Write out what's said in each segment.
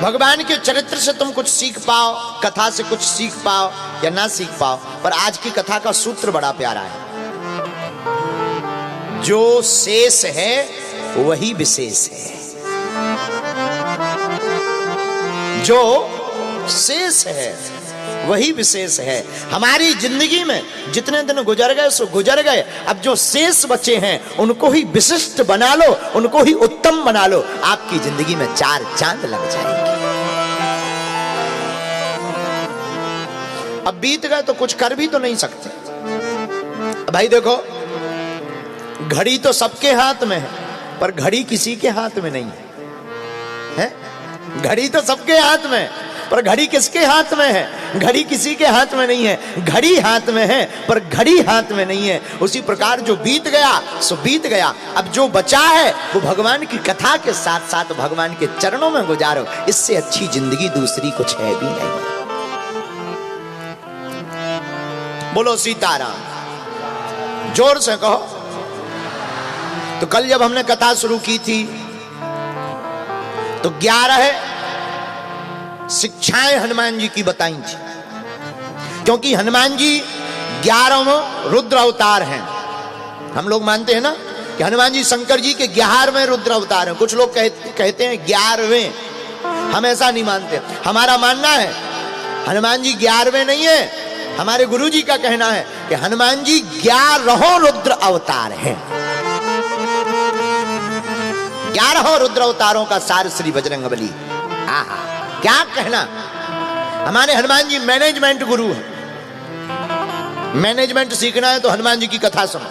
भगवान के चरित्र से तुम कुछ सीख पाओ, कथा से कुछ सीख पाओ या ना सीख पाओ, पर आज की कथा का सूत्र बड़ा प्यारा है। जो शेष है वही विशेष है। जो शेष है वही विशेष है। हमारी जिंदगी में जितने दिन गुजर गए सो गुजर गए, अब जो शेष बचे हैं उनको ही विशिष्ट बना लो, उनको ही उत्तम बना लो, आपकी जिंदगी में 4 चांद लग जाएंगे। अब बीत गए तो कुछ कर भी तो नहीं सकते। भाई देखो, घड़ी तो सबके हाथ में है, पर घड़ी किसी के हाथ में नहीं है। घड़ी तो सबके हाथ में है, पर घड़ी किसके हाथ में है? घड़ी किसी के हाथ में नहीं है। घड़ी हाथ में है पर घड़ी हाथ में नहीं है। उसी प्रकार जो बीत गया सो बीत गया। अब जो बचा है वो भगवान की कथा के साथ साथ भगवान के चरणों में गुजारो। इससे अच्छी जिंदगी दूसरी कुछ है भी नहीं। बोलो सीताराम, जोर से कहो। तो कल जब हमने कथा शुरू की थी तो 11 शिक्षाएं हनुमान जी की बताई थी, क्योंकि हनुमान जी 11वें रुद्र अवतार हैं। हम लोग मानते हैं ना कि हनुमान जी शंकर जी के 11वें रुद्र अवतार हैं। कुछ लोग कहते हैं 11वें, हम ऐसा नहीं मानते। हमारा मानना है हनुमान जी 11वें नहीं है। हमारे गुरु जी का कहना है कि हनुमान जी 11 रुद्र अवतार हैं। 11 रुद्र अवतारों का सार श्री बजरंगबली। आहा, क्या कहना। हमारे हनुमान जी मैनेजमेंट गुरु हैं। मैनेजमेंट सीखना है तो हनुमान जी की कथा सुनो।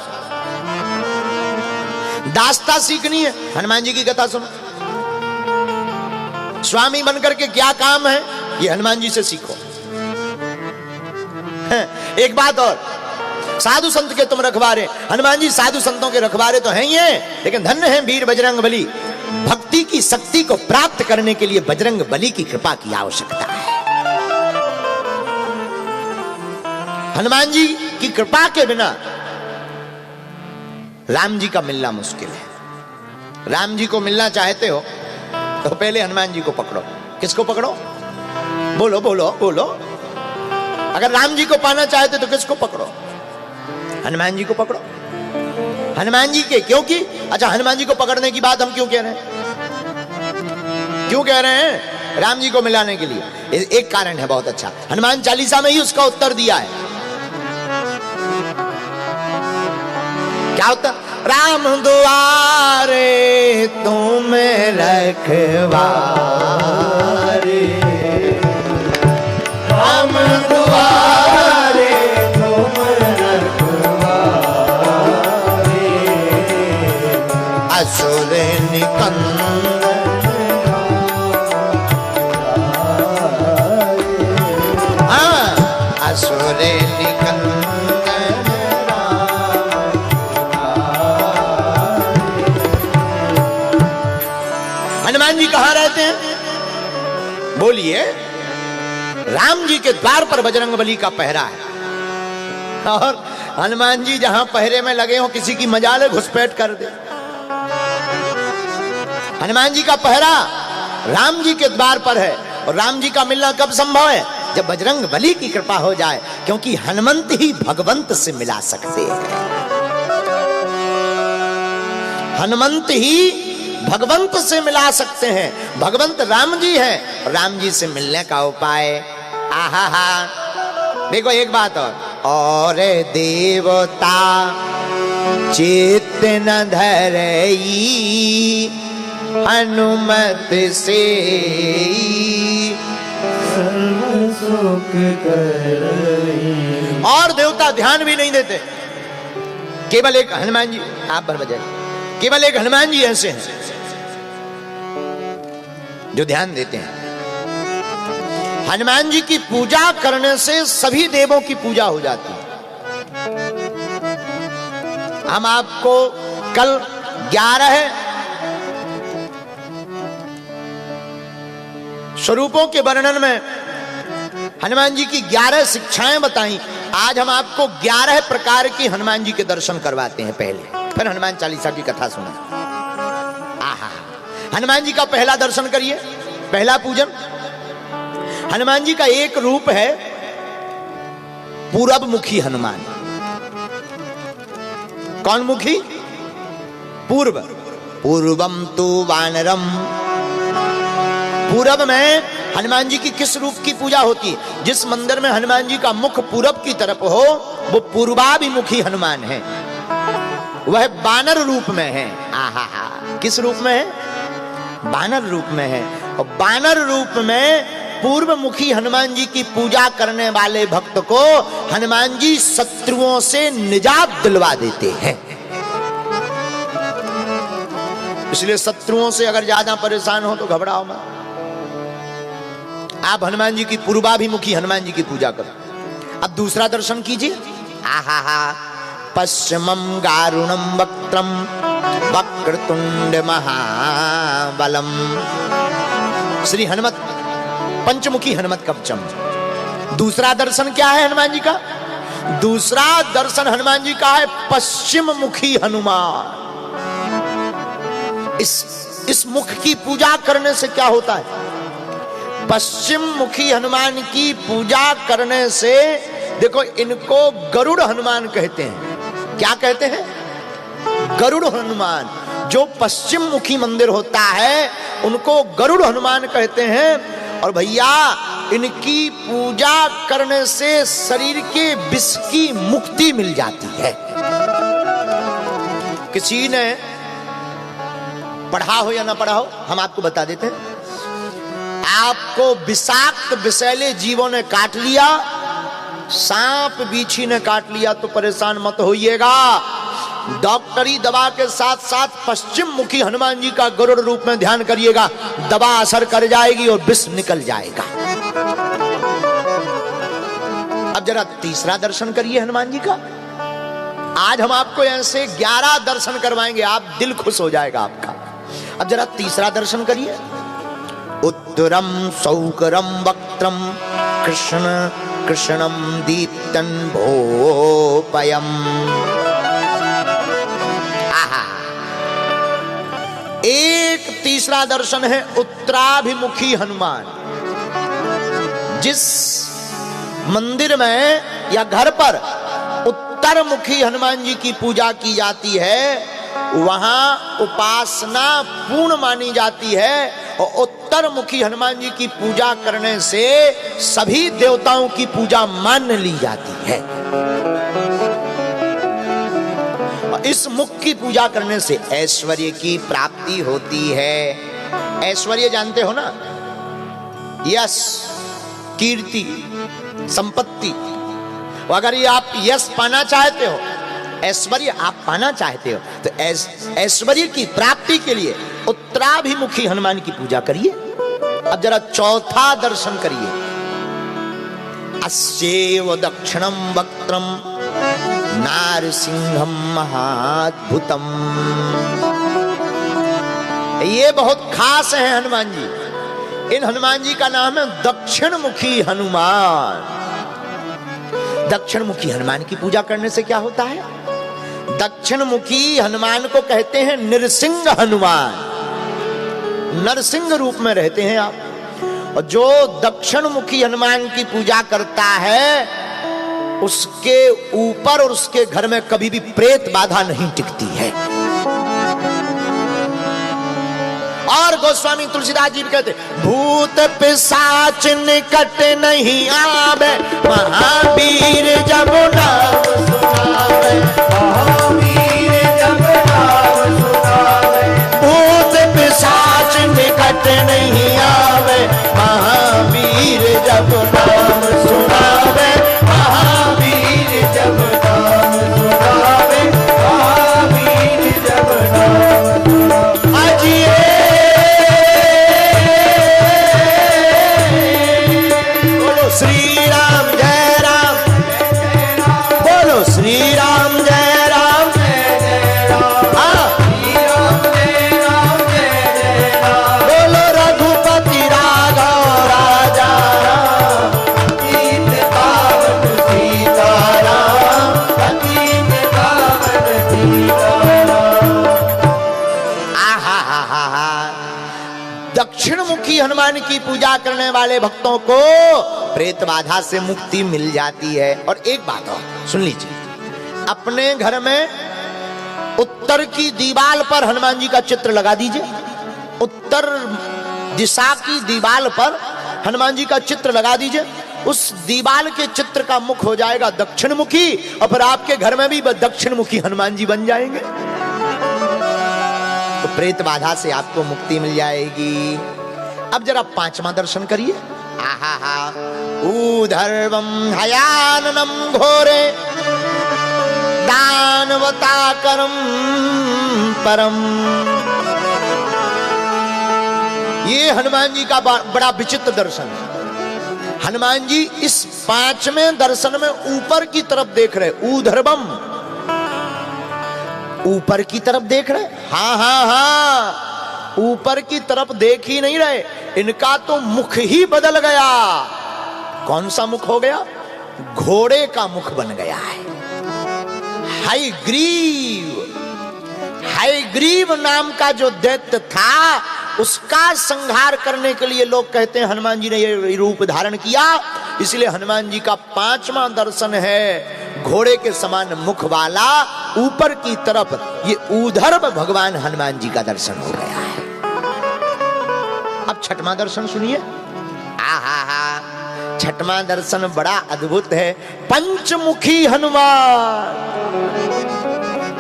दास्ता सीखनी है, हनुमान जी की कथा सुनो। स्वामी बनकर के क्या काम है, ये हनुमान जी से सीखो। एक बात और, साधु संत के तुम रखवारे। हनुमान जी साधु संतों के रखवारे तो हैं ही हैं, लेकिन धन्य हैं वीर बजरंगबली। भक्ति की शक्ति को प्राप्त करने के लिए बजरंगबली की कृपा की आवश्यकता है। हनुमान जी की कृपा के बिना राम जी का मिलना मुश्किल है। राम जी को मिलना चाहते हो तो पहले हनुमान जी को पकड़ो। किसको पकड़ो? बोलो बोलो बोलो। अगर राम जी को पाना चाहते तो किसको पकड़ो? हनुमान जी को पकड़ो। हनुमान जी के, क्योंकि अच्छा, हनुमान जी को पकड़ने की बात हम क्यों कह रहे हैं? क्यों कह रहे हैं? राम जी को मिलाने के लिए। एक कारण है बहुत अच्छा, हनुमान चालीसा में ही उसका उत्तर दिया है। क्या उत्तर? राम दुआरे तुम रखवारे, राम दुआरे तुम रखवारे, असुर निकंदन असुर निकंदन हनुमान जी कहां रहते हैं? बोलिए। राम जी के द्वार पर बजरंगबली का पहरा है, और हनुमान जी जहां पहरे में लगे हो, किसी की मजाल घुसपैठ कर दे। हनुमान जी का पहरा राम जी के द्वार पर है, और राम जी का मिलना कब संभव है? जब बजरंगबली की कृपा हो जाए, क्योंकि हनुमंत ही भगवंत से मिला सकते हैं। हनुमंत ही भगवंत से मिला सकते हैं। भगवंत राम जी हैं, राम जी से मिलने का उपाय। आहा हा। देखो एक बात और देवता चित्त न धरई, हनुमत से सुख करई। और देवता ध्यान भी नहीं देते, केवल एक हनुमान जी। आप भर बजाए, केवल एक हनुमान जी ऐसे हैं जो ध्यान देते हैं। हनुमान जी की पूजा करने से सभी देवों की पूजा हो जाती है। हम आपको कल 11 स्वरूपों के वर्णन में हनुमान जी की 11 शिक्षाएं बताई। आज हम आपको 11 प्रकार की हनुमान जी के दर्शन करवाते हैं। पहले फिर हनुमान चालीसा की कथा सुना। आहा, हनुमान जी का पहला दर्शन करिए। पहला पूजन, हनुमान जी का एक रूप है पूरब मुखी हनुमान। कौन मुखी? पूर्व। पूर्वम तु वानरम। पूरब में हनुमान जी की किस रूप की पूजा होती है? जिस मंदिर में हनुमान जी का मुख पूरब की तरफ हो वो पूर्वाभिमुखी हनुमान है, वह बानर रूप में है। आहा, किस रूप में है? बानर रूप में है। और बानर रूप में पूर्व मुखी हनुमान जी की पूजा करने वाले भक्त को हनुमान जी शत्रुओं से निजात दिलवा देते हैं। इसलिए शत्रुओं से अगर ज्यादा परेशान हो तो घबराओ मत, आप हनुमान जी की पूर्वाभिमुखी हनुमान जी की पूजा करो। अब दूसरा दर्शन कीजिए। आहा, पश्चिमम गारुणम वक्त्रम वक्रतुंड महाबलम। श्री हनुमत पंचमुखी हनुमत कवचम। दूसरा दर्शन क्या है हनुमान जी का? दूसरा दर्शन हनुमान जी का है पश्चिम मुखी हनुमान। इस मुख की पूजा करने से क्या होता है? पश्चिम मुखी हनुमान की पूजा करने से, देखो इनको गरुड़ हनुमान कहते हैं। क्या कहते हैं? गरुड़ हनुमान। जो पश्चिम मुखी मंदिर होता है उनको गरुड़ हनुमान कहते हैं। और भैया इनकी पूजा करने से शरीर के विष की मुक्ति मिल जाती है। किसी ने पढ़ा हो या ना पढ़ा हो, हम आपको बता देते हैं। आपको विषाक्त विषैले जीवों ने काट लिया, सांप बीछी ने काट लिया तो परेशान मत होइएगा। डॉक्टरी दवा के साथ साथ पश्चिम मुखी हनुमान जी का गरुड़ रूप में ध्यान करिएगा, दवा असर कर जाएगी और विष निकल जाएगा। अब जरा तीसरा दर्शन करिए हनुमान जी का। आज हम आपको ऐसे 11 दर्शन करवाएंगे, आप दिल खुश हो जाएगा आपका। अब जरा तीसरा दर्शन करिए। उत्तरम सौकरम वक्त्रम कृष्ण कृष्णम दीप्तन भोपयम। एक तीसरा दर्शन है उत्तराभिमुखी हनुमान। जिस मंदिर में या घर पर उत्तरमुखी हनुमान जी की पूजा की जाती है वहां उपासना पूर्ण मानी जाती है। और उत्तरमुखी हनुमान जी की पूजा करने से सभी देवताओं की पूजा मान ली जाती है। इस मुख की पूजा करने से ऐश्वर्य की प्राप्ति होती है। ऐश्वर्य जानते हो ना? यश, कीर्ति, संपत्ति। अगर ये आप यश पाना चाहते हो, ऐश्वर्य आप पाना चाहते हो तो ऐश्वर्य की प्राप्ति के लिए उत्तराभिमुखी हनुमान की पूजा करिए। अब जरा चौथा दर्शन करिए। अस्येव दक्षिणम वक्त्रम नारसिंहम महाद्भुतम। ये बहुत खास है हनुमान जी। इन हनुमान जी का नाम है दक्षिण मुखी हनुमान। दक्षिण मुखी हनुमान की पूजा करने से क्या होता है? दक्षिण मुखी हनुमान को कहते हैं नरसिंह हनुमान। नरसिंह रूप में रहते हैं आप। और जो दक्षिण मुखी हनुमान की पूजा करता है उसके ऊपर और उसके घर में कभी भी प्रेत बाधा नहीं टिकती है। और गोस्वामी तुलसीदास जी कहते भूत पिशाच निकट नहीं आवे, महावीर जब नाम सुनावे, महावीर जब नाम सुनावे। भूत पिशाच निकट नहीं आवे, महावीर जब नाम सुनावे, महावीर जब नाम सुनावे, महावीर जब नाम सुनावे। अजिए श्री राम, जय राम, की पूजा करने वाले भक्तों को प्रेत बाधा से मुक्ति मिल जाती है। और एक बात और सुन लीजिए, अपने घर में उत्तर की दीवार पर हनुमान जी का चित्र लगा दीजिए। उत्तर दिशा की दीवार पर हनुमान जी का चित्र लगा दीजिए। उस दीवार के चित्र का मुख हो जाएगा दक्षिण मुखी, और फिर आपके घर में भी दक्षिण मुखी हनुमान जी बन जाएंगे, तो प्रेत बाधा से आपको मुक्ति मिल जाएगी। अब जरा पांचवा दर्शन करिए। आहा हा, ऊर्ध्वं हयाननं घोरे दानवताकरं परम। ये हनुमान जी का बड़ा विचित्र दर्शन है। हनुमान जी इस पांचवें दर्शन में ऊपर की तरफ देख रहे, ऊर्ध्वम, ऊपर की तरफ देख रहे। हाँ हाँ हाँ, ऊपर की तरफ देख ही नहीं रहे, इनका तो मुख ही बदल गया। कौन सा मुख हो गया? घोड़े का मुख बन गया है। हयग्रीव नाम का जो दैत्य था, उसका संहार करने के लिए लोग कहते हैं हनुमान जी ने ये रूप धारण किया। इसलिए हनुमान जी का पांचवा दर्शन है घोड़े के समान मुख वाला, ऊपर की तरफ ये ऊर्ध्व भगवान हनुमान जी का दर्शन हो गया है। अब छठवां दर्शन सुनिए। आहा हा, छठवां दर्शन बड़ा अद्भुत है। पंचमुखी हनुमान,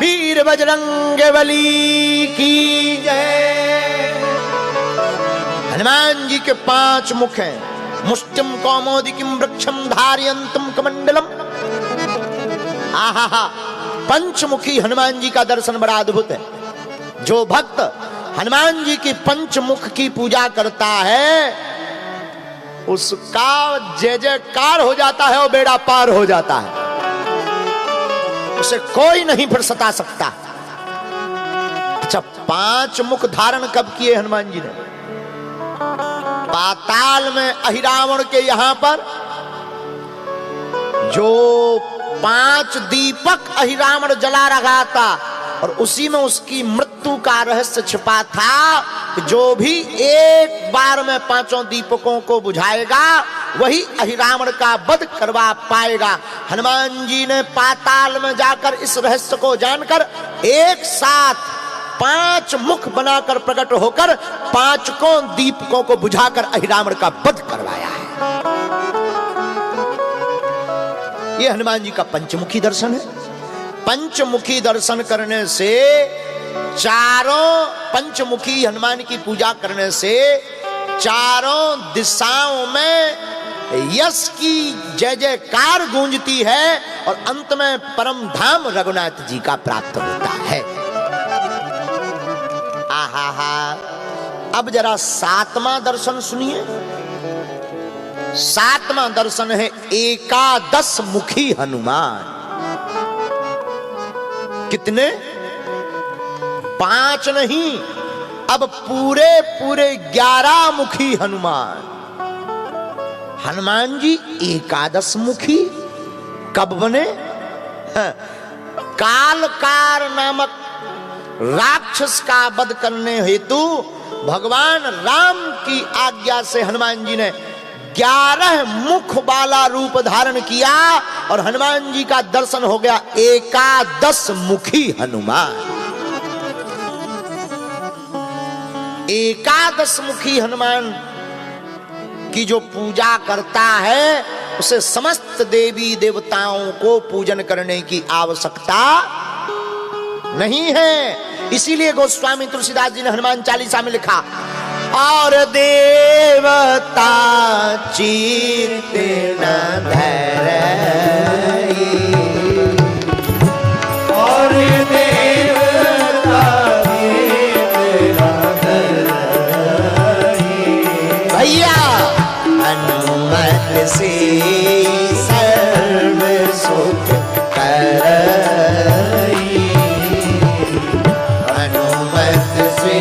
वीर बजरंग बली की जय। हनुमान जी के 5 मुख हैं। मुष्टिम कौमोदिकीं वृक्षम धारयन्तम कमंडलम। आहा, पंचमुखी हनुमान जी का दर्शन बड़ा अद्भुत है। जो भक्त हनुमान जी की पंचमुख की पूजा करता है, उसका जय जयकार हो जाता है और बेड़ा पार हो जाता है। उसे कोई नहीं फिर सता सकता। अच्छा, 5 मुख धारण कब किए हनुमान जी ने? पाताल में अहिरावण के यहां पर जो 5 दीपक अहिरावण जला रहा था, और उसी में उसकी मृत्यु का रहस्य छिपा था कि जो भी एक बार में 5 दीपकों को बुझाएगा वही अहिरावण का वध करवा पाएगा। हनुमान जी ने पाताल में जाकर इस रहस्य को जानकर एक साथ 5 मुख बनाकर प्रकट होकर 5 दीपकों को बुझाकर अहिरावण का वध करवाया है। यह हनुमान जी का पंचमुखी दर्शन है। पंचमुखी दर्शन करने से, चारों पंचमुखी हनुमान की पूजा करने से चारों दिशाओं में यश की जय जयकार गूंजती है और अंत में परम धाम रघुनाथ जी का प्राप्त होता है। आहा हा, अब जरा 7वां दर्शन सुनिए। 7वां दर्शन है एकादश मुखी हनुमान। कितने? 5 नहीं, अब पूरे 11 मुखी हनुमान। हनुमान जी एकादश मुखी कब बने? कालकार नामक राक्षस का वध करने हेतु भगवान राम की आज्ञा से हनुमान जी ने 11 मुख वाला रूप धारण किया और हनुमान जी का दर्शन हो गया एकादश मुखी हनुमान। एकादश मुखी हनुमान की जो पूजा करता है, उसे समस्त देवी देवताओं को पूजन करने की आवश्यकता नहीं है। इसीलिए गोस्वामी तुलसीदास जी ने हनुमान चालीसा में लिखा, और देवता चित्त न धरई, और देवता चित्त न धरई, भैया हनुमत से सर्व सुख करई, हनुमत से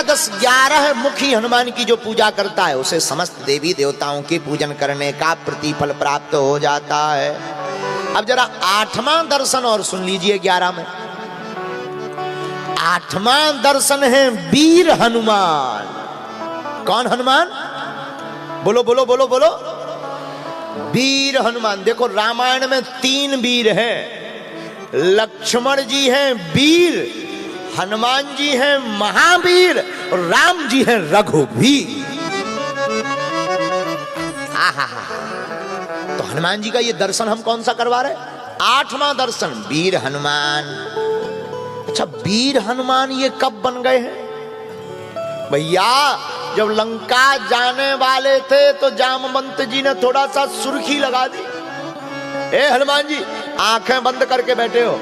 एकादश 11 मुखी हनुमान की जो पूजा करता है उसे समस्त देवी देवताओं के पूजन करने का प्रतिफल प्राप्त हो जाता है। अब जरा 8वां दर्शन और सुन लीजिए 11 में। 8वां दर्शन है वीर हनुमान। कौन हनुमान? बोलो बोलो बोलो बोलो। वीर हनुमान। देखो रामायण में 3 वीर हैं। लक्ष्मण जी हैं वीर, हनुमान जी हैं महावीर और राम जी हैं रघुवीर। तो हनुमान जी का ये दर्शन हम कौन सा करवा रहे? 8वां दर्शन वीर हनुमान। अच्छा, वीर हनुमान ये कब बन गए हैं भैया? जब लंका जाने वाले थे तो जामवंत जी ने थोड़ा सा सुर्खी लगा दी। ए हनुमान जी आंखें बंद करके बैठे हो,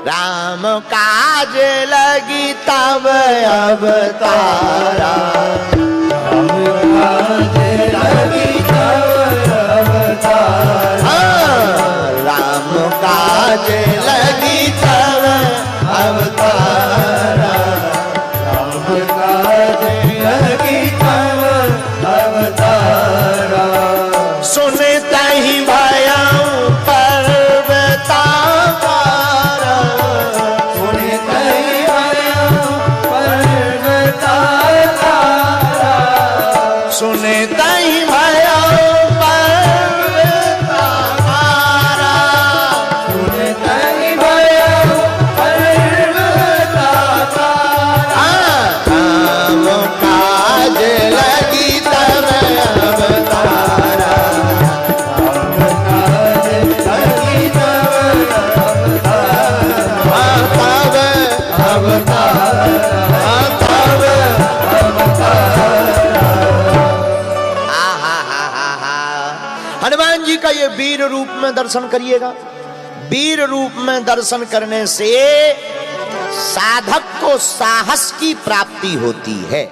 राम काज लगी तब अवतारा, राम काज लगी तब अवतारा, राम काज लगी तब अवतारा, राम काज लगी तब अवतारा। सुनता ही भया वीर रूप में दर्शन करिएगा। वीर रूप में दर्शन करने से साधक को साहस की प्राप्ति होती है।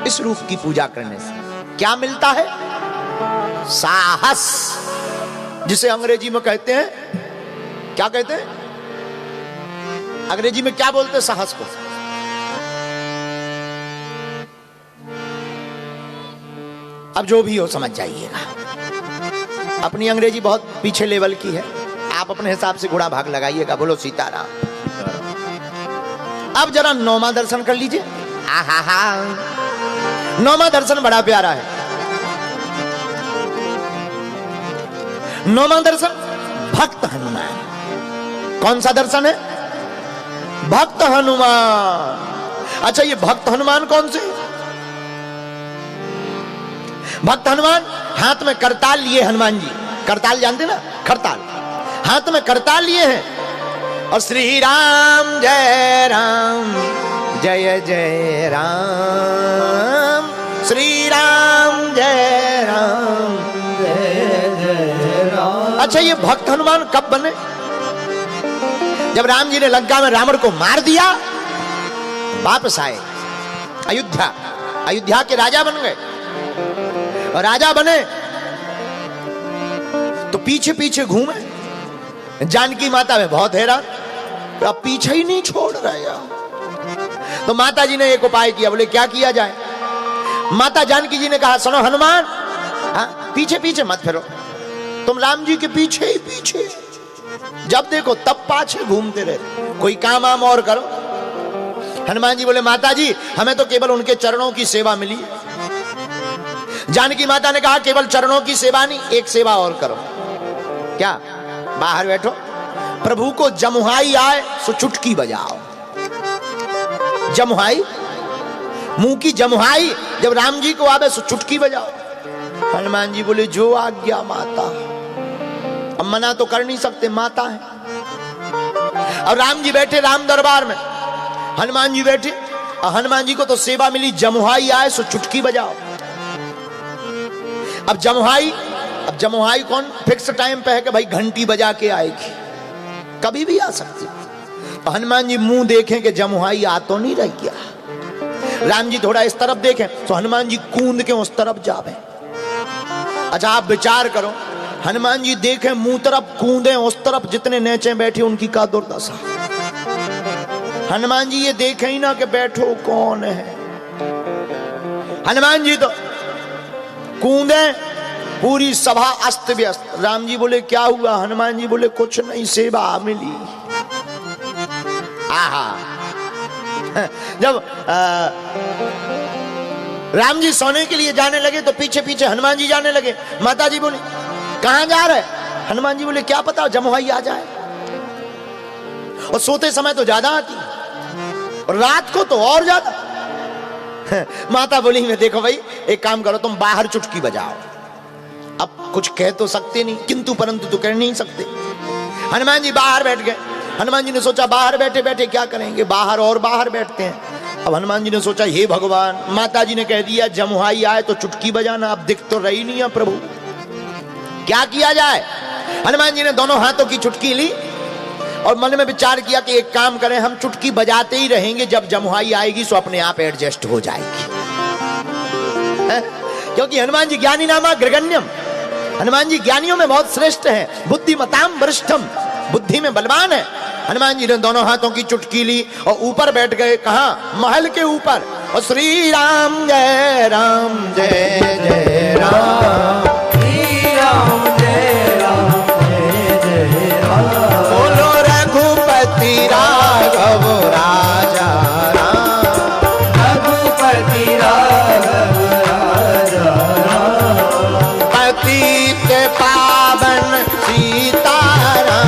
इस रूप की पूजा करने से क्या मिलता है? साहस, जिसे अंग्रेजी में कहते हैं, क्या कहते हैं अंग्रेजी में? क्या बोलते हैं साहस को? अब जो भी हो समझ जाइएगा। अपनी अंग्रेजी बहुत पीछे लेवल की है, आप अपने हिसाब से गुणा भाग लगाइएगा। बोलो सीताराम। अब जरा 9वां दर्शन कर लीजिए। 9वां दर्शन बड़ा प्यारा है। 9वां दर्शन भक्त हनुमान। कौन सा दर्शन है? भक्त हनुमान। अच्छा, ये भक्त हनुमान कौन से? भक्त हनुमान हाथ में करताल लिए हनुमान जी। करताल जानते ना? करताल हाथ में करताल लिए हैं और श्री राम जय राम जय जय राम, श्री राम जय राम जय जय राम। अच्छा, ये भक्त हनुमान कब बने? जब राम जी ने लंका में रावण को मार दिया, वापस आए अयोध्या, अयोध्या के राजा बन गए। और राजा बने तो पीछे पीछे घूमे। जानकी माता में बहुत हैरान, तो अब पीछे ही नहीं छोड़ रहे यार। तो माता जी ने एक उपाय किया। बोले क्या किया जाए? माता जानकी जी ने कहा, सुनो हनुमान, पीछे पीछे मत फिरो, तुम राम जी के पीछे ही पीछे, जब देखो तब पाछे घूमते रहे, कोई काम आम और करो। हनुमान जी बोले, माता जी हमें तो केवल उनके चरणों की सेवा मिली। जानकी माता ने कहा, केवल चरणों की सेवा नहीं, एक सेवा और करो। क्या? बाहर बैठो, प्रभु को जमुहाई आए सो चुटकी बजाओ। जमुहाई, मुंह की जमुहाई जब राम जी को आवे सो चुटकी बजाओ। हनुमान जी बोले, जो आज्ञा माता। अब मना तो कर नहीं सकते, माता है। और राम जी बैठे राम दरबार में, हनुमान जी बैठे, और हनुमान जी को तो सेवा मिली, जमुहाई आए सो चुटकी बजाओ। अब जमुहाई कौन फिक्स टाइम पे है कि भाई घंटी बजा के आएगी, कभी भी आ सकती। तो हनुमान जी मुंह देखें कि जमुहाई आ तो नहीं रह गया। राम जी थोड़ा इस तरफ देखें तो हनुमान जी कूद के उस तरफ जावे। अच्छा, आप विचार करो, हनुमान जी देखें मुंह तरफ, कूदे उस तरफ, जितने नीचे बैठे उनकी का दुर्दशा। हनुमान जी ये देखें ही ना कि बैठो कौन है, हनुमान जी तो कूदे, पूरी सभा अस्त व्यस्त। राम जी बोले क्या हुआ? हनुमान जी बोले कुछ नहीं, सेवा मिली। आहा, जब राम जी सोने के लिए जाने लगे तो पीछे पीछे हनुमान जी जाने लगे। माता जी बोली कहां जा रहे? हनुमान जी बोले क्या पता, जमुहाई आ जाए। और सोते समय तो ज्यादा आती, और रात को तो और ज्यादा। माता बोली मैं देखो भाई, एक काम करो, तुम बाहर चुटकी बजाओ। अब कुछ कह तो सकते नहीं, किंतु परंतु तो कह नहीं सकते। हनुमान जी बाहर बैठ गए। हनुमान जी ने सोचा बाहर बैठे बैठे क्या करेंगे, बाहर और बाहर बैठते हैं। अब हनुमान जी ने सोचा हे भगवान, माता जी ने कह दिया जमुहाई आए तो चुटकी बजाना, अब दिख तो रही नहीं है प्रभु, क्या किया जाए। हनुमान जी ने दोनों हाथों की चुटकी ली और मन में विचार किया कि एक काम करें, हम चुटकी बजाते ही रहेंगे, जब जमुहाई आएगी सो अपने आप एडजस्ट हो जाएगी। क्योंकि हनुमान जी ज्ञानी नामा ग्रगण्यम, हनुमान जी ज्ञानियों में बहुत श्रेष्ठ हैं, बुद्धिमताम वरिष्ठम, बुद्धि में बलवान है। हनुमान जी ने दोनों हाथों की चुटकी ली और ऊपर बैठ गए। कहां? महल के ऊपर। और श्री राम जय राम जय जय राम, श्री राम जय राम जय जय राम, बोलो रघुपति राघव राजा राम, रघुपति राघव राजा राम, पतित पावन सीताराम,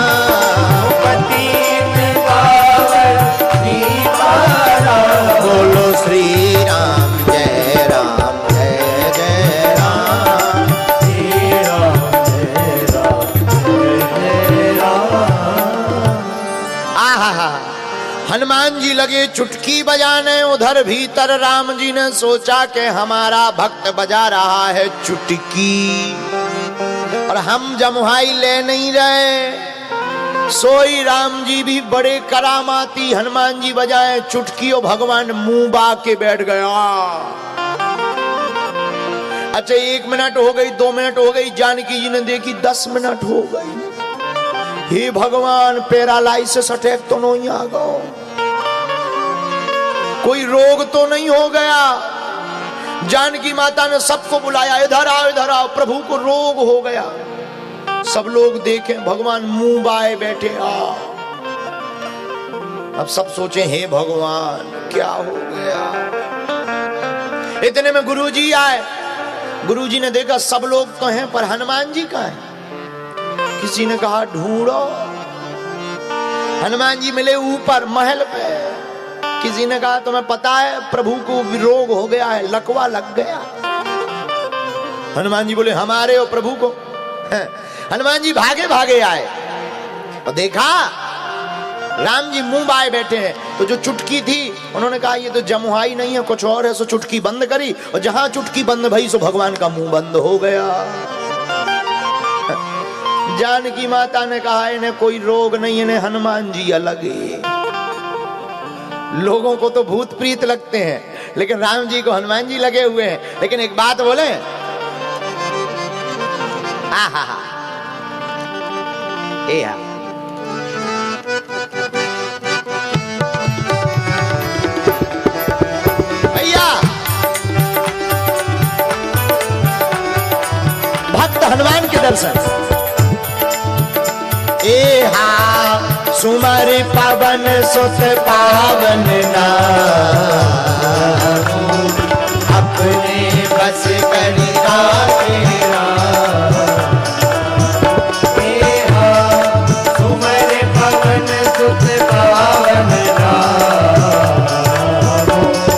बोलो श्री राम जय राम जय जय राम, श्री राम जय राम जय जय राम। आहा, हनुमान जी लगे चुटकी बजाने, उधर भीतर राम जी ने सोचा कि हमारा भक्त बजा रहा है चुटकी और हम जमुहाई ले नहीं रहे। सोई राम जी भी बड़े करामाती, हनुमान जी बजाए चुटकी और भगवान मुंह बा के बैठ गया। अच्छा 1 मिनट हो गई, 2 मिनट हो गई, जानकी जी ने देखी 10 मिनट हो गई। हे भगवान, पैरालाइसिस अटैक तो नहीं आ गया, कोई रोग तो नहीं हो गया। जानकी माता ने सबको बुलाया, इधर आओ इधर आओ, प्रभु को रोग हो गया। सब लोग देखें, भगवान मुंह बाए बैठे। अब सब सोचे हे भगवान क्या हो गया। इतने में गुरुजी आए। गुरुजी ने देखा सब लोग तो हैं पर हनुमान जी कहाँ हैं। किसी ने कहा ढूंढो। हनुमान जी मिले ऊपर महल पे। किसी ने कहा तुम्हें पता है प्रभु को रोग हो गया है, लकवा लग गया। हनुमान जी बोले हमारे और प्रभु को। हनुमान जी भागे भागे आए और देखा राम जी मुंह बाए बैठे हैं। तो जो चुटकी थी उन्होंने कहा ये तो जमुहाई नहीं है, कुछ और है। सो चुटकी बंद करी और जहां चुटकी बंद भई सो भगवान का मुंह बंद हो गया। जानकी माता ने कहा इन्हें कोई रोग नहीं, इन्हें हनुमान जी अलग है। लोगों को तो भूत प्रीत लगते हैं लेकिन राम जी को हनुमान जी लगे हुए हैं। लेकिन एक बात बोले, आहा भैया भक्त हनुमान के दर्शन। सुमर पवन सुत पावन नाम, अपने बस करी राखे राम। सुमर पवन सुत पावन नाम,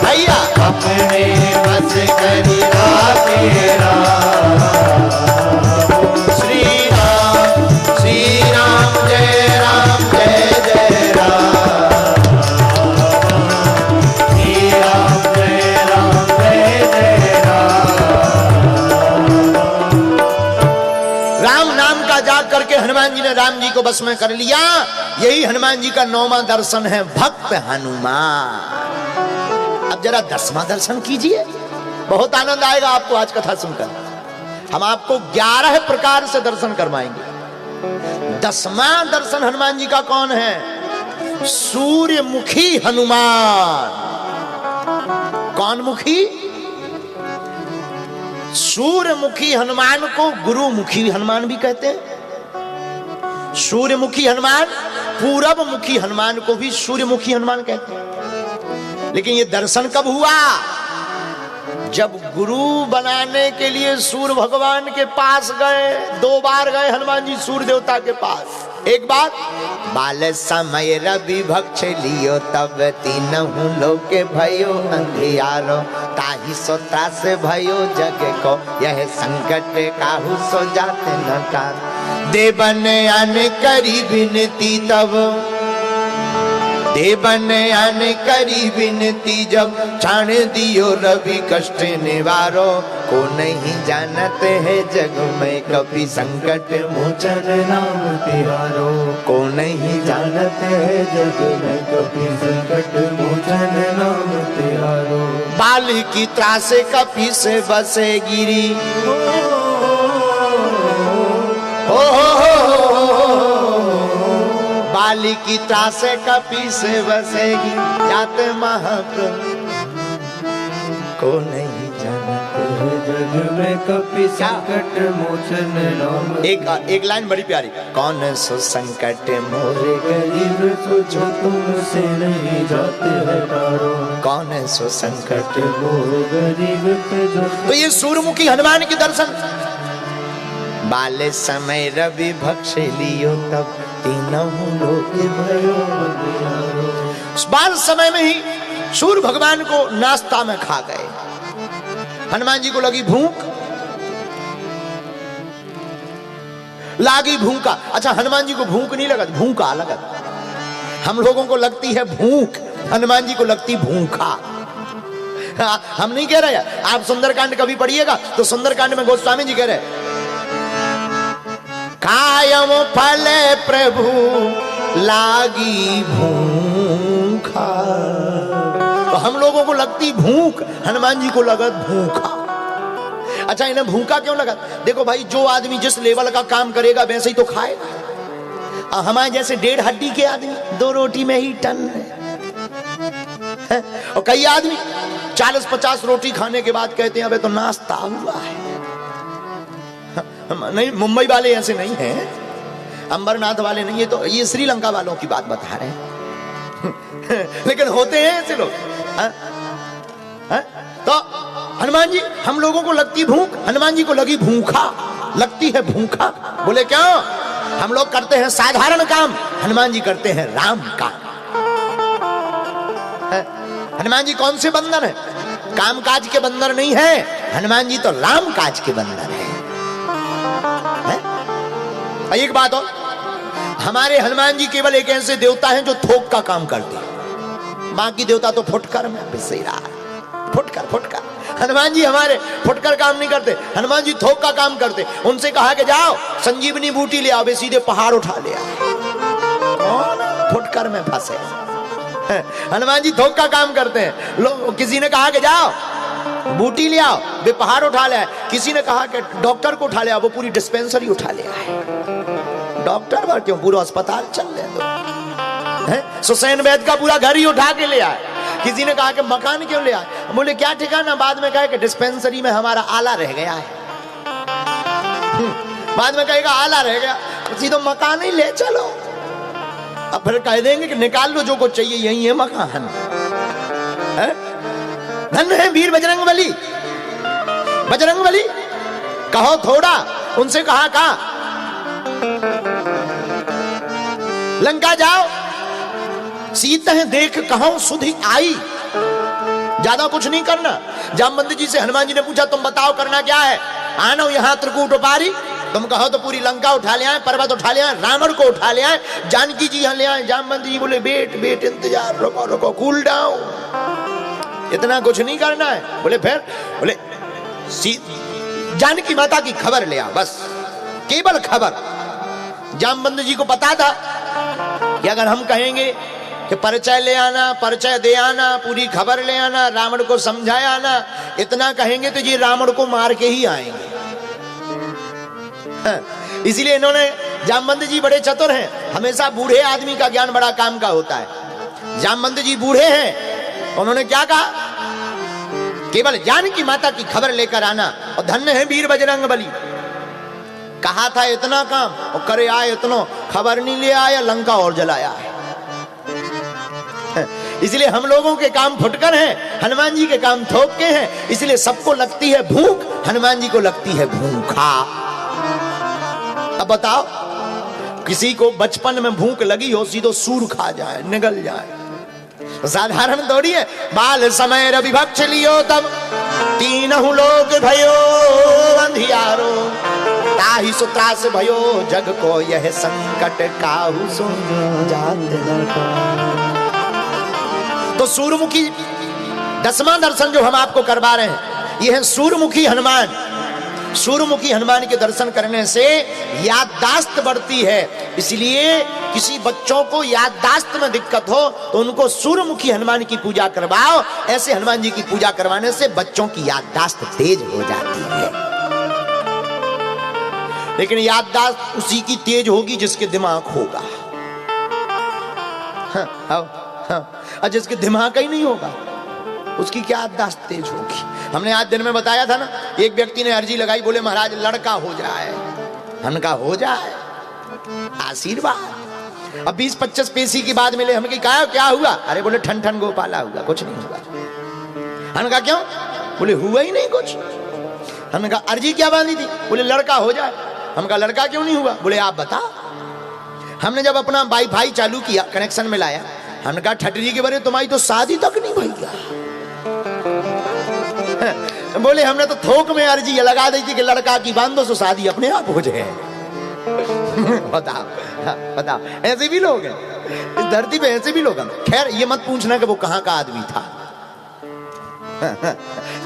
भैया अपने बस करी राखे राम। श्री राम जय राम जय जय राम, श्री राम जय राम जय जय राम नाम का जाप करके हनुमान जी ने राम जी को बस में कर लिया। यही हनुमान जी का 9वां दर्शन है, भक्त हनुमान। अब जरा 10वां दर्शन कीजिए, बहुत आनंद आएगा आपको आज कथा सुनकर। हम आपको 11 प्रकार से दर्शन करवाएंगे। 10वां दर्शन हनुमान जी का कौन है? सूर्यमुखी हनुमान। कौन मुखी? सूर्यमुखी हनुमान को गुरुमुखी हनुमान भी कहते हैं। सूर्यमुखी हनुमान, पूरब मुखी हनुमान को भी सूर्यमुखी हनुमान कहते हैं। लेकिन ये दर्शन कब हुआ? जब गुरु बनाने के लिए सूर्य भगवान के पास गए। 2 बार गए हनुमान जी सूर्य देवता के पास। एक बार बाल समय रवि भक्ष लियो, तब तीनहु लोक भयो अंधियारो, ताहि सो त्रास भयो जग को, यह संकट काहू सो जाते न टार। देवन अन करी विनती तब, देवन अन करी विनती जब, छाण दियो रवि कष्ट निवारो, को नहीं जानत है जग में कभी संकट मोचन नाम तिहारो। को नहीं जानत है जग में कभी संकट मोचन नाम तिहारो। बाल की त्रासे कपि से बसे गिरी, बाली की त्रासे कपि से बसेगी, जात महाप्रभु को नहीं जानते जग में कपि संकट मोचन नाम। एक लाइन बड़ी प्यारी। कौन सो संकट मोरे गरीब सोचो तुमसे नहीं जाते है तारो। कौन सो संकट मोरे गरीब पे जो। तो ये सूर्यमुखी हनुमान के दर्शन। बाले समय रवि भक्ष लियो, तब तीनों लोक भयो अंधियारो। बाल समय में ही सूर्य भगवान को नाश्ता में खा गए। हनुमान जी को लगी भूख, लागी भूखा। अच्छा, हनुमान जी को भूख नहीं लगा, भूखा लगा। हम लोगों को लगती है भूख, हनुमान जी को लगती भूखा। हम नहीं कह रहे। आप सुंदरकांड कभी पढ़िएगा तो सुंदरकांड में गोस्वामी जी कह रहे, कायम फल प्रभु लागी भूखा। तो हम लोगों को लगती भूख, हनुमान जी को लगत भूखा। अच्छा, इन्हें भूखा क्यों लगा? देखो भाई, जो आदमी जिस लेवल का काम करेगा वैसे ही तो खाएगा। हमारे जैसे 1.5 हड्डी के आदमी 2 रोटी में ही टन है। और कई आदमी 40-50 रोटी खाने के बाद कहते हैं अबे तो नाश्ता हुआ है। नहीं, मुंबई वाले ऐसे नहीं हैं, अंबरनाथ वाले नहीं है, तो ये श्रीलंका वालों की बात बता रहे हैं। लेकिन होते हैं ऐसे लोग। तो हनुमान जी, हम लोगों को लगती भूख, हनुमान जी को लगी भूखा, लगती है भूखा। बोले क्यों? हम लोग करते हैं साधारण काम, हनुमान जी करते हैं राम काम। हनुमान जी कौन से बंदर है? काम काज के बंदर नहीं है, हनुमान जी तो राम काज के बंदर है। एक बात और, हमारे हनुमान जी केवल एक ऐसे देवता हैं जो थोक का काम करते हैं। बाकी देवता तो फुटकर में बिसेरा, फुटकर। हनुमान जी हमारे फुटकर काम नहीं करते, हनुमान जी थोक का काम करते। उनसे कहा कि जाओ संजीवनी बूटी ले आओ, वे सीधे पहाड़ उठा ले आओ। कौन फुटकर में फंसे? हनुमान जी थोक का काम करते हैं। लोग, किसी ने कहा कि जाओ बूटी ले आओ, वे पहाड़ उठा ले आए। किसी ने कहा कि डॉक्टर को उठा ले आओ, वो पूरी डिस्पेंसरी उठा ले आए। डॉक्टर पर क्यों, पूरा अस्पताल चल ले दो। सुसैन वैद्य का पूरा घर ही उठा के ले आए। किसी ने कहा कि मकान क्यों ले आए? बोले क्या ठिकाना? बाद में कहे कि डिस्पेंसरी में हमारा आला रह गया है। बाद में कहेगा आला रह गया, सीधे मकान ही ले चलो। अब फिर कह देंगे कि निकाल लो जो कुछ चाहिए, यही है मकान। धन है वीर बजरंगबली। बजरंगबली कहो थोड़ा, उनसे कहा लंका जाओ, सीत है देख कहो सुधि आई। ज्यादा कुछ नहीं करना। जामवंत जी से हनुमान जी ने पूछा तुम बताओ करना क्या है? आनो यहाँ त्रिकूट उपारी, तुम कहो तो पूरी लंका उठा ले आए, पर्वत उठा ले आए, रावण को उठा ले आए, जानकी जी यहाँ ले आए। जामवंत जी बोले बेट इंतजार, रुको कूल डाउन, इतना कुछ नहीं करना है। बोले फिर? बोले जानकी माता की खबर ले आओ, बस केवल खबर। जामवंत जी को पता था कि अगर हम कहेंगे कि परिचय ले आना, परिचय दे आना, पूरी खबर ले आना, रावण को समझाया आना, इतना कहेंगे तो ये रावण को मार के ही आएंगे। इसीलिए इन्होंने, जामवंत जी बड़े चतुर हैं। हमेशा बूढ़े आदमी का ज्ञान बड़ा काम का होता है। जामवंत जी बूढ़े हैं, उन्होंने क्या कहा? केवल जानकी माता की खबर लेकर आना, और धन्य है वीर बजरंग बली। कहा था इतना काम और करे आए इतनो, खबर नहीं ले आया, लंका और जलाया है। इसलिए हम लोगों के काम फुटकर हैं, हनुमान जी के काम थोक के हैं। इसलिए सबको लगती है भूख, हनुमान जी को लगती है भूखा। अब बताओ, किसी को बचपन में भूख लगी हो, सीधो सूर खा जाए, निगल जाए, साधारण थोड़ी है। बाल समय रवि भक्ष लियो तब तीनहु लोग भयो अंधियारो, ताहि सुत्रास भयो जग को यह संकट काहू सो जात न। तो सूर्यमुखी 10वां दर्शन जो हम आपको करवा रहे हैं, यह है सूर्यमुखी हनुमान। सूर्यमुखी हनुमान के दर्शन करने से याददाश्त बढ़ती है। इसलिए किसी बच्चों को याददाश्त में दिक्कत हो तो उनको सूर्यमुखी हनुमान की पूजा करवाओ। ऐसे हनुमान जी की पूजा करवाने से बच्चों की याददाश्त तेज हो जाती है। लेकिन याददाश्त उसी की तेज होगी जिसके दिमाग होगा। और जिसके दिमाग ही नहीं होगा उसकी क्या याददाश्त तेज होगी। हमने आज दिन में बताया था ना, एक व्यक्ति ने अर्जी लगाई, बोले महाराज लड़का हो जाए। हमने कहा हो जाए, आशीर्वाद। अब 20-25 पैसे की बात मिले, हमने कहा क्या हुआ? अरे बोले ठन ठन गोपाला हुआ, कुछ नहीं हुआ। हमने कहा क्यों? बोले हुआ ही नहीं कुछ। हमने कहा अर्जी क्या बांधी थी? बोले लड़का हो जाए। हमने कहा लड़का क्यों नहीं हुआ? बोले आप बता। हमने जब अपना वाईफाई चालू किया, कनेक्शन में लाया, हमने कहा ठटरी के बारे तुम्हारी तो शादी तक नहीं भैया। बोले हमने तो थोक में अर्जी लगा दी थी कि लड़का की बांधो तो शादी अपने आप हो जाए। बताओ बताओ, ऐसे भी लोग हैं इस धरती पे, ऐसे भी लोग हैं। खैर ये मत पूछना कि वो कहाँ का आदमी था,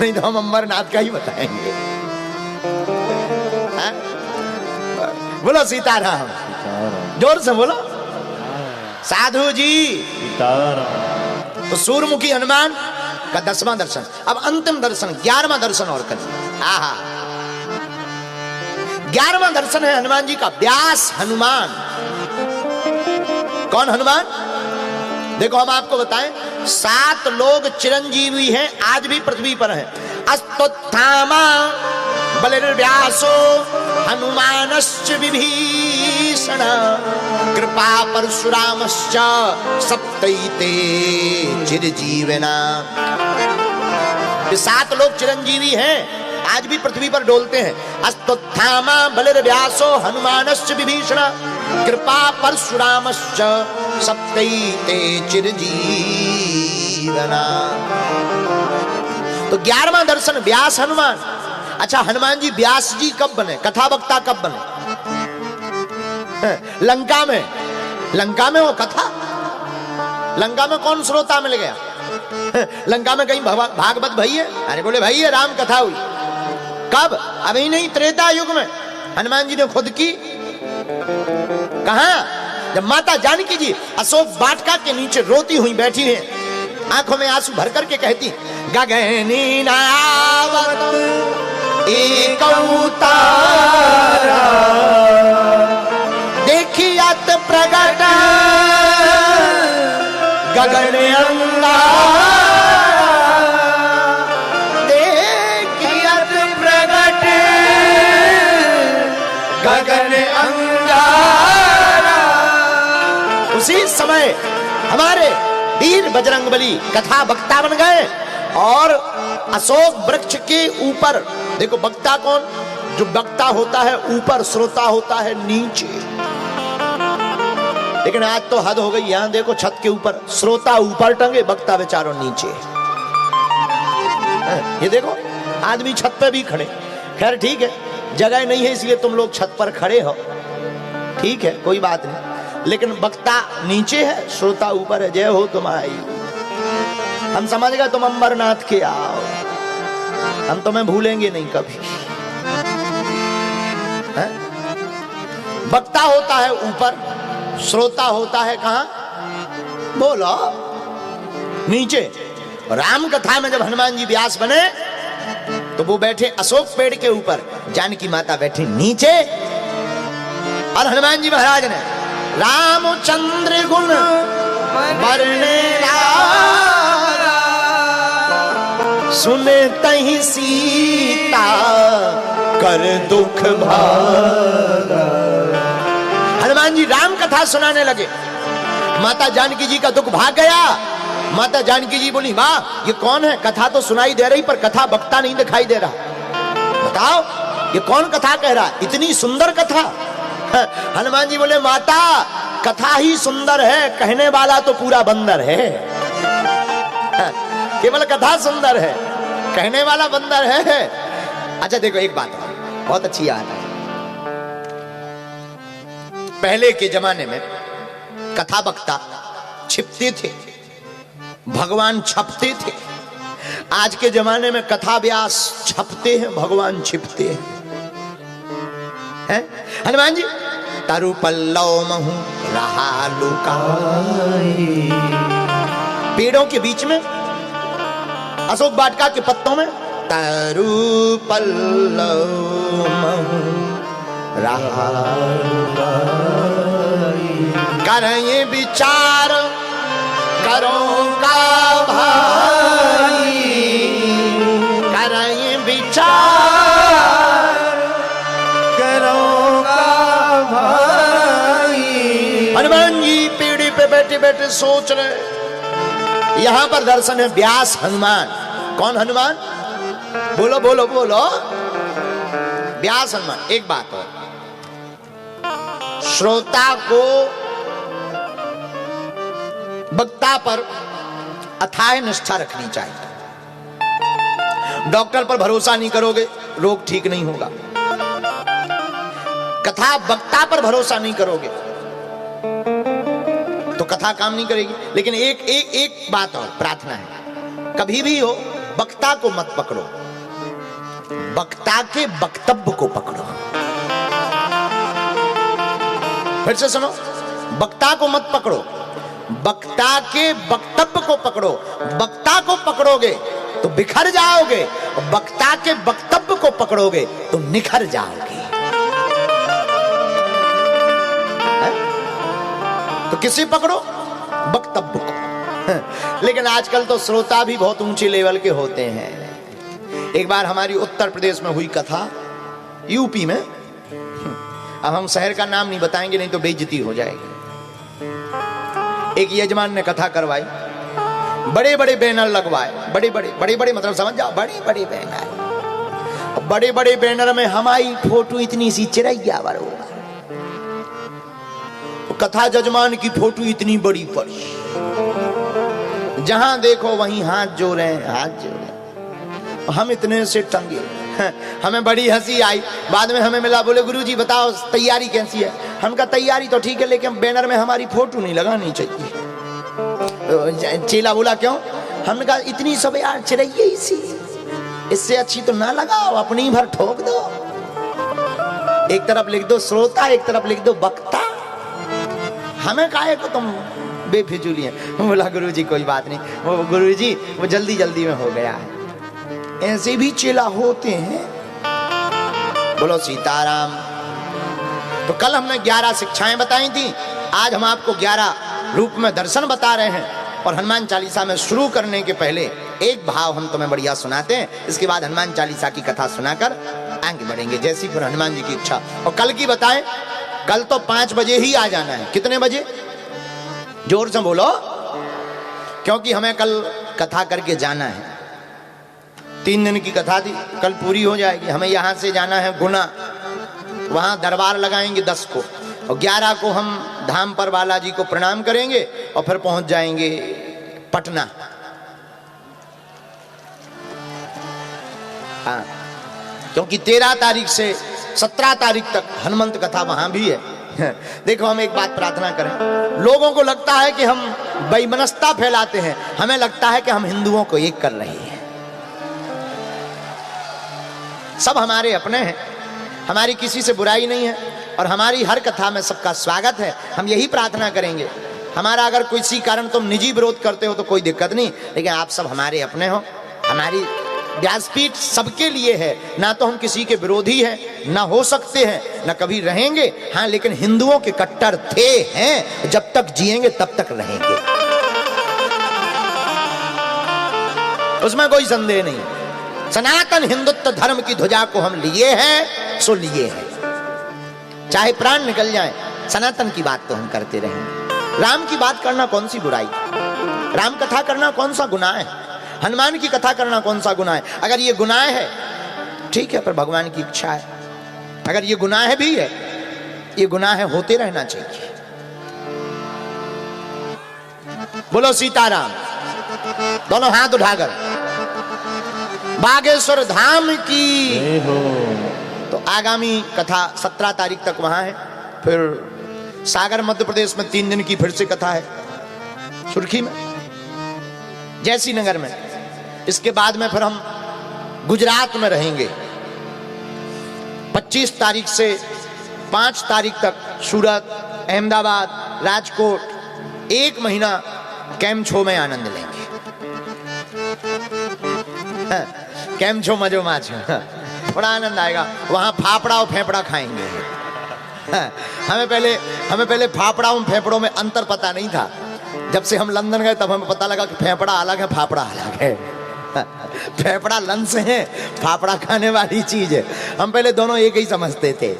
नहीं तो हम अमरनाथ का ही बताएंगे। बोलो सीताराम, जोर से बोलो साधु जी। तो सूर्यमुखी हनुमान का 10वां दर्शन। अब अंतिम दर्शन 11वां दर्शन और करिए। आहा, 11वां दर्शन है हनुमान जी का व्यास हनुमान। कौन हनुमान? देखो हम आपको बताएं, 7 लोग चिरंजीवी हैं, आज भी पृथ्वी पर हैं। अस्तोत्थामा बलिर्व्यासो हनुमानश्च विभीषण कृपा परशुरामश्च सप्तैते चिरजीवना। ये 7 लोग चिरंजीवी हैं, आज भी पृथ्वी पर डोलते हैं। अस्तोत्थामा बलिर्व्यासो हनुमानश्च विभीषण कृपा परशुरामश्च सप्तैते चिरजीवना। तो 11वां दर्शन व्यास हनुमान। अच्छा, हनुमान जी व्यास जी कब बने? कथा वक्ता कब बने? लंका में। लंका में वो कथा, लंका में कौन श्रोता मिल गया? लंका में कहीं भागवत भई है? अरे बोले भाई ये राम कथा हुई। कब? अभी नहीं, त्रेता युग में हनुमान जी ने खुद की। कहा? जब माता जानकी जी अशोक वाटिका के नीचे रोती हुई बैठी है, आंखों में आंसू भर करके कहती, गगनी नावत एक अवतारा देखियत प्रगट गगन अंगारा, देखियत प्रगट गगन अंगारा। उसी समय हमारे वीर बजरंगबली कथा वक्ता बन गए और अशोक वृक्ष के ऊपर। देखो वक्ता कौन? जो वक्ता होता है ऊपर, श्रोता होता है नीचे। लेकिन आज तो हद हो गई, यहां देखो छत के ऊपर श्रोता ऊपर टंगे, वक्ता बेचारों नीचे। ये देखो आदमी छत पे भी खड़े। खैर ठीक है, जगह नहीं है इसलिए तुम लोग छत पर खड़े हो, ठीक है कोई बात नहीं। लेकिन वक्ता नीचे है, श्रोता ऊपर है। जय हो तुम्हारी। हम समझ गए तुम अमरनाथ के आओ, हम तुम्हें भूलेंगे नहीं कभी। वक्ता होता है ऊपर, श्रोता होता है कहां? बोलो नीचे। राम कथा में जब हनुमान जी व्यास बने तो वो बैठे अशोक पेड़ के ऊपर, जानकी माता बैठी नीचे, और हनुमान जी महाराज ने रामचंद्र गुण वर्णे सुने तही सीता कर दुख भागा। हनुमान जी राम कथा सुनाने लगे, माता जानकी जी का दुख भाग गया। माता जानकी जी बोली, माँ ये कौन है? कथा तो सुनाई दे रही पर कथा वक्ता नहीं दिखाई दे रहा, बताओ ये कौन कथा कह रहा? इतनी सुंदर कथा। हनुमान जी बोले, माता कथा ही सुंदर है, कहने वाला तो पूरा बंदर है। केवल कथा सुंदर है, कहने वाला बंदर है। अच्छा देखो एक बात बहुत अच्छी याद है, पहले के जमाने में कथा वक्ता छिपते थे, भगवान छपते थे। आज के जमाने में कथा व्यास छपते हैं, भगवान छिपते हैं। हनुमान जी तरु पल्लव महु रहा लुकाई, पेड़ों के बीच में, अशोक वाटिका के पत्तों में तरु पल्लव महु रहा करें विचार करो का भाई, करें विचार करो का भाई। हनुमान जी पीढ़ी पे बैठे बैठे सोच रहे। यहां पर दर्शन है व्यास हनुमान। कौन हनुमान? बोलो बोलो बोलो, व्यास हनुमान। एक बात और, श्रोता को वक्ता पर अथाह निष्ठा रखनी चाहिए। डॉक्टर पर भरोसा नहीं करोगे, रोग ठीक नहीं होगा। कथा वक्ता पर भरोसा नहीं करोगे तो कथा काम नहीं करेगी। लेकिन एक बात और प्रार्थना है, कभी भी हो वक्ता को मत पकड़ो, वक्ता के वक्तव्य को पकड़ो। फिर से सुनो, वक्ता को मत पकड़ो, वक्ता के वक्तव्य को पकड़ो। वक्ता को पकड़ोगे तो बिखर जाओगे, वक्ता के वक्तव्य को पकड़ोगे तो निखर जाओगे। तो किसे पकड़ो? वक्तव्य को। लेकिन आजकल तो श्रोता भी बहुत ऊंचे लेवल के होते हैं। एक बार हमारी उत्तर प्रदेश में हुई कथा, यूपी में, अब हम शहर का नाम नहीं बताएंगे नहीं तो बेइज्जती हो जाएगी। एक यजमान ने कथा करवाई, बड़े बड़े बैनर लगवाए, बड़े बड़े मतलब समझ जाओ, बड़े बड़े बैनर। बड़े बड़े बैनर में हमारी फोटो इतनी सी चिरैया बरोबर, कथा जजमान की फोटो इतनी बड़ी पड़ी, जहां देखो वहीं हाथ जोड़े हाथ जोड़े। हम इतने से टंगे, हमें बड़ी हंसी आई। बाद में हमें मिला, बोले गुरुजी बताओ तैयारी कैसी है? हम कहा तैयारी तो ठीक है लेकिन बैनर में हमारी फोटो नहीं लगानी चाहिए। चेला बोला क्यों? हमने कहा इतनी सब यार चिरैया इसी, इससे अच्छी तो ना लगाओ, अपनी भर ठोक दो। एक तरफ लिख दो श्रोता, एक तरफ लिख दो वक्ता। हमें काहे को तुम बेफिजूली है। बोला गुरुजी कोई बात नहीं, वो गुरुजी वो जल्दी जल्दी में हो गया है, ऐसे भी चेला होते हैं। बोलो सीताराम। तो कल हमने 11 शिक्षाएं बताई थी, आज हम आपको 11 रूप में दर्शन बता रहे हैं। और हनुमान चालीसा में शुरू करने के पहले एक भाव हम तुम्हें बढ़िया सुनाते हैं, इसके बाद हनुमान चालीसा की कथा सुनाकर आगे बढ़ेंगे, जैसी फिर हनुमान जी की इच्छा। और कल की बताएं, कल तो 5 बजे ही आ जाना है। कितने बजे? जोर से बोलो, क्योंकि हमें कल कथा करके जाना है। 3 दिन की कथा थी, कल पूरी हो जाएगी। हमें यहाँ से जाना है गुना, वहाँ दरबार लगाएंगे 10 को, और 11 को हम धाम पर बालाजी को प्रणाम करेंगे और फिर पहुंच जाएंगे पटना। हाँ, क्योंकि 13 तारीख से 17 तारीख तक हनुमंत कथा वहां भी है। देखो हम एक बात प्रार्थना करें, लोगों को लगता है कि हम वैमनस्यता फैलाते हैं, हमें लगता है कि हम हिंदुओं को एक कर रहे हैं। सब हमारे अपने हैं, हमारी किसी से बुराई नहीं है और हमारी हर कथा में सबका स्वागत है। हम यही प्रार्थना करेंगे। हमारा अगर किसी कारण तुम निजी विरोध करते हो तो कोई दिक्कत नहीं, लेकिन आप सब हमारे अपने हो। हमारी व्यासपीठ सबके लिए है, ना तो हम किसी के विरोधी हैं, ना हो सकते हैं, ना कभी रहेंगे। हाँ, लेकिन हिंदुओं के कट्टर थे, हैं, जब तक जिएंगे तब तक रहेंगे। उसमें कोई संदेह नहीं। सनातन हिंदुत्व धर्म की ध्वजा को हम लिए हैं सो लिए हैं, चाहे प्राण निकल जाए, सनातन की बात तो हम करते रहेंगे। राम की बात करना कौन सी बुराई, राम कथा करना कौन सा गुनाह है, हनुमान की कथा करना कौन सा गुनाह है? अगर ये गुनाह है ठीक है, पर भगवान की इच्छा है। अगर ये गुनाह भी है, ये गुनाह है, होते रहना चाहिए। बोलो सीताराम, दोनों हाथ उठाकर बागेश्वर धाम की। जय हो। तो आगामी कथा 17 तारीख तक वहां है, फिर सागर मध्य प्रदेश में 3 दिन की फिर से कथा है, सुर्खी में, जयसी नगर में। इसके बाद में फिर हम गुजरात में रहेंगे 25 तारीख से 5 तारीख तक। सूरत, अहमदाबाद, राजकोट, 1 महीना कैंप छो में आनंद लेंगे। कैंप छो मजो माच, बड़ा आनंद आएगा। वहां फाफड़ा और फेफड़ा खाएंगे। हमें पहले फाफड़ा और फेफड़ों में अंतर पता नहीं था। जब से हम लंदन गए तब हमें पता लगा कि फेफड़ा अलग है, फाफड़ा अलग है। फेफड़ा लंस है, फाफड़ा खाने वाली चीज है। हम पहले दोनों एक ही समझते थे।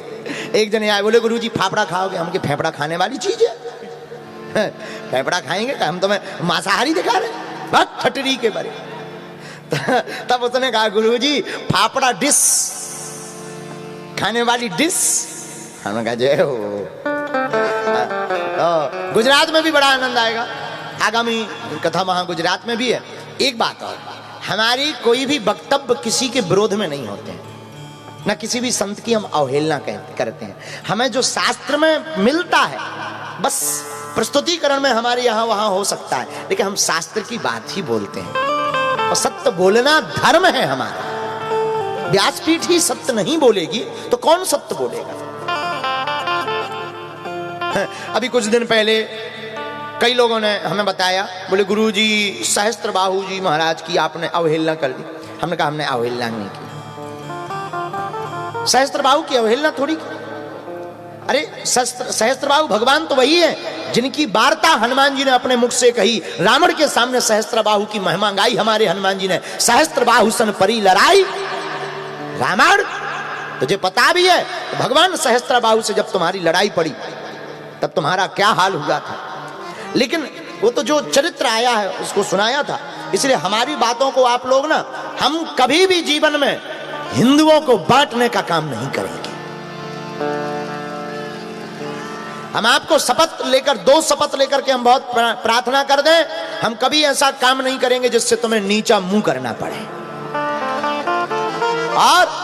एक जने आए, बोले गुरुजी फाफड़ा खाओगे? हम के फाफड़ा खाने वाली चीज है, फेफड़ा खाएंगे? हम तुम्हें मांसाहारी दिखा रहे, बस ठटरी के बारे। तब उसने कहा गुरुजी फाफड़ा डिश, खाने वाली डिश। हमने कहा जय हो। गुजरात में भी बड़ा आनंद आएगा। आगामी कथा वहां गुजरात में भी है। एक बात और, हमारी कोई भी वक्तव्य किसी के विरोध में नहीं होते हैं, ना किसी भी संत की हम अवहेलना करते हैं। हमें जो शास्त्र में मिलता है, बस प्रस्तुतिकरण में हमारे यहाँ वहां हो सकता है, लेकिन हम शास्त्र की बात ही बोलते हैं। और सत्य बोलना धर्म है हमारा। व्यासपीठ ही सत्य नहीं बोलेगी तो कौन सत्य बोलेगा? अभी कुछ दिन पहले कई लोगों ने हमें बताया, बोले गुरुजी सहस्त्रबाहु जी महाराज की आपने अवहेलना कर दी। हमने कहा हमने अवहेलना नहीं की। सहस्त्रबाहु की अवहेलना थोड़ी की। अरे सहस्त्रबाहु भगवान तो वही है जिनकी वार्ता हनुमान जी ने अपने मुख से कही। रावण के सामने सहस्त्रबाहु की महिमा गाई हमारे हनुमान जी ने। सहस्त्रबाहु सन परी लड़ाई रावण, तुझे पता भी है भगवान सहस्त्रबाहु से जब तुम्हारी लड़ाई पड़ी तब तुम्हारा क्या हाल हुआ था। लेकिन वो तो जो चरित्र आया है उसको सुनाया था। इसलिए हमारी बातों को आप लोग ना, हम कभी भी जीवन में हिंदुओं को बांटने का काम नहीं करेंगे। हम आपको शपथ लेकर, 2 शपथ लेकर के हम बहुत प्रार्थना कर दें, हम कभी ऐसा काम नहीं करेंगे जिससे तुम्हें नीचा मुंह करना पड़े। और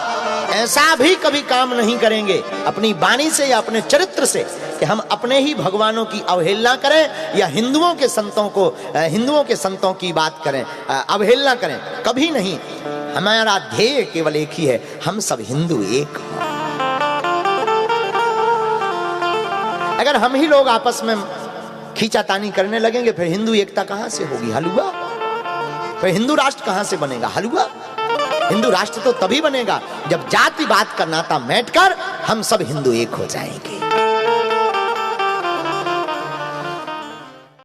ऐसा भी कभी काम नहीं करेंगे अपनी वाणी से या अपने चरित्र से कि हम अपने ही भगवानों की अवहेलना करें या हिंदुओं के संतों की बात करें, अवहेलना करें। कभी नहीं। हमारा ध्येय केवल एक ही है, हम सब हिंदू एक हों। अगर हम ही लोग आपस में खींचातानी करने लगेंगे, फिर हिंदू एकता कहां से होगी? हलवा। फिर हिंदू राष्ट्र कहां से बनेगा? हलवा। हिंदू राष्ट्र तो तभी बनेगा जब जातिवाद का नाता मिटकर हम सब हिंदू एक हो जाएंगे।